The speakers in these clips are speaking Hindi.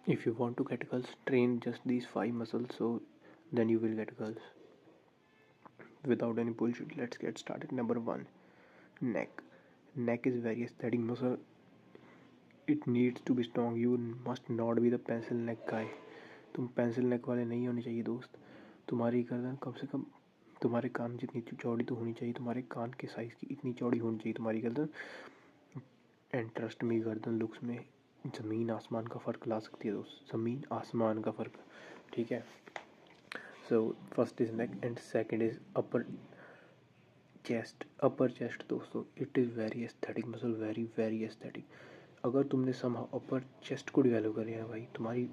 If you want to get girls, train just these 5 muscles, so then you will get girls. Without any bullshit, let's get started. Number one, neck. Neck is very aesthetic muscle. It needs to be strong. You must not be the pencil neck guy. तुम पेंसिल नेक वाले नहीं होने चाहिए दोस्त. तुम्हारी गर्दन कम से कम तुम्हारे कान जितनी चौड़ी तो होनी चाहिए. तुम्हारे कान के साइज़ की इतनी चौड़ी होनी चाहिए तुम्हारी गर्दन. एंड ट्रस्ट मी, गर्दन लुक्स में ज़मीन आसमान का फ़र्क ला सकती है दोस्त. ज़मीन आसमान का फ़र्क. ठीक है. So first is neck and second is upper chest. Upper chest दोस्तों, it is very aesthetic muscle. Very very aesthetic. अगर तुमने समहाउ अपर चेस्ट को डेवलप कर लिया है भाई, तुम्हारी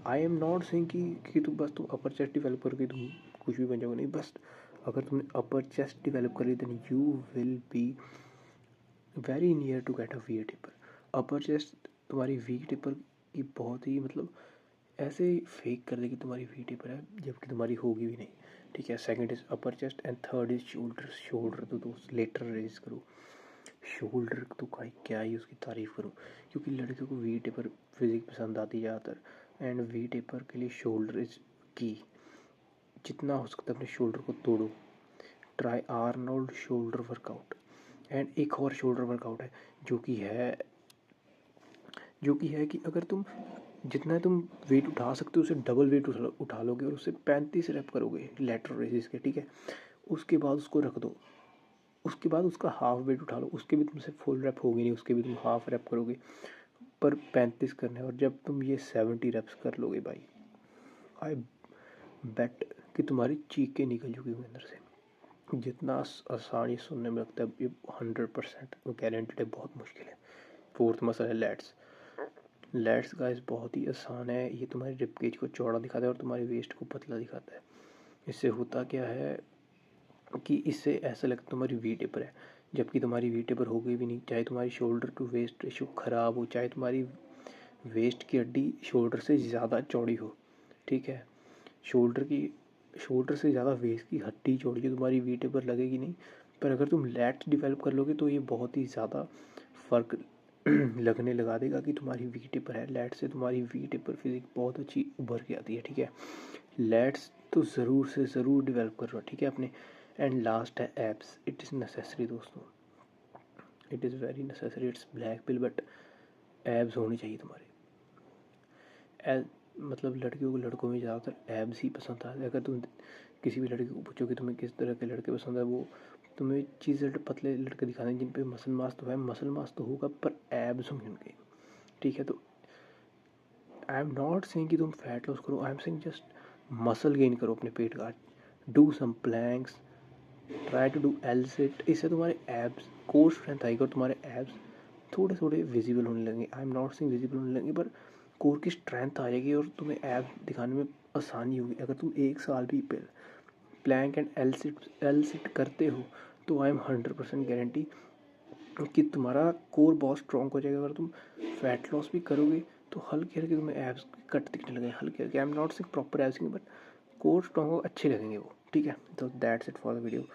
आई एम नॉट सेइंग कि तुम अपर चेस्ट डेवलप करके तुम कुछ भी बन जाओगे. नहीं, बस अगर तुमने अपर चेस्ट डेवलप कर ली then you will be very near to get a V taper. Upper chest तुम्हारी वी टेपर की बहुत ही मतलब ऐसे फेक कर देगी तुम्हारी वी टेपर है, जबकि तुम्हारी होगी भी नहीं. ठीक है. Second is upper chest and third is shoulder. Shoulder तो दोस्त लेटर रेज करो. शोल्डर तो क्या ही उसकी तारीफ़ करूँ, क्योंकि लड़कियों को वी टेपर फिजिक पसंद आती है ज़्यादातर. एंड वी टेपर के लिए शोल्डर इज़ की. जितना हो सकता है अपने शोल्डर को तोड़ो. Try Arnold shoulder workout. And एक और शोल्डर वर्कआउट है जो कि है कि अगर तुम जितना तुम वेट उठा सकते हो उससे डबल वेट उठा लोगे और उससे 35 रेप करोगे लेटरल रेजिस के. ठीक है. उसके बाद उसको रख दो. उसके बाद उसका हाफ वेट उठा लो. उसके भी तुमसे फुल रेप होगी नहीं, उसके भी तुम हाफ रेप करोगे. पर 35 करने हैं. और जब तुम ये 70 रेप्स कर लोगे भाई, आई बेट कि तुम्हारी चीखें निकल चुकी अंदर से. जितना आसानी सुनने में लगता है, ये 100% गारंटेड है. बहुत मुश्किल है. फोर्थ मसल है लैट्स. लैट्स गाइस बहुत ही आसान है. ये तुम्हारी रिप केज को चौड़ा दिखाता है और तुम्हारी वेस्ट को पतला दिखाता है. इससे होता क्या है कि इससे ऐसा लगता है तुम्हारी वी टेपर है, जबकि तुम्हारी वी टेपर हो गई भी नहीं. चाहे तुम्हारी शोल्डर टू वेस्ट रेशियो ख़राब हो, चाहे तुम्हारी वेस्ट की हड्डी शोल्डर से ज़्यादा चौड़ी हो. ठीक है. शोल्डर से ज़्यादा वेस्ट की हड्डी चौड़ी हो, तुम्हारी वी टेपर लगेगी नहीं. पर अगर तुम लैट्स डेवलप कर लोगे तो ये बहुत ही ज़्यादा फ़र्क लगने लगा देगा कि तुम्हारी वी टेपर है. लैट्स से तुम्हारी वी टेपर फिजिक बहुत अच्छी उभर के आती है. ठीक है. लैट्स तो ज़रूर से ज़रूर डेवलप करो. ठीक है अपने. एंड लास्ट है एब्स. इट इज़ नेसेसरी दोस्तों. It is very necessary. It's black pill but abs होने चाहिए तुम्हारे. मतलब लड़कियों को लड़कों में ज़्यादातर एब्स ही पसंद आते हैं. अगर तुम किसी भी लड़की को पूछो कि तुम्हें किस तरह के लड़के पसंद है, वो तुम्हें चीज़ें पतले लड़के दिखाने जिन पे मसल मास तो है. मसल मास तो होगा पर एब्स होंगे उनके. ठीक है. तो आई एम नॉट सेइंग कि तुम फैट लॉस करो. I am saying just muscle gain करो अपने पेट का. Do some planks. Try to do L sit. इससे तुम्हारे एब्स कोर स्ट्रेंथ आएगी और तुम्हारे एब्स थोड़े थोड़े विजिबल होने लगेंगे. I am not saying visible होने लगेंगे, पर कोर की स्ट्रेंथ आ जाएगी और तुम्हें एब्स दिखाने में आसानी होगी. अगर तुम 1 साल भी प्लैंक एंड एल सिट करते हो तो आई एम 100% गारंटी कि तुम्हारा कोर बहुत स्ट्रॉन्ग हो जाएगा. अगर तुम फैट लॉस भी करोगे तो हल्के हल्के तुम्हें एब्स कट दिखने लगेंगे. हल्के हल्के. I am not saying proper abs, but core strong हो अच्छे लगेंगे वो. ठीक है. तो that's it for the video.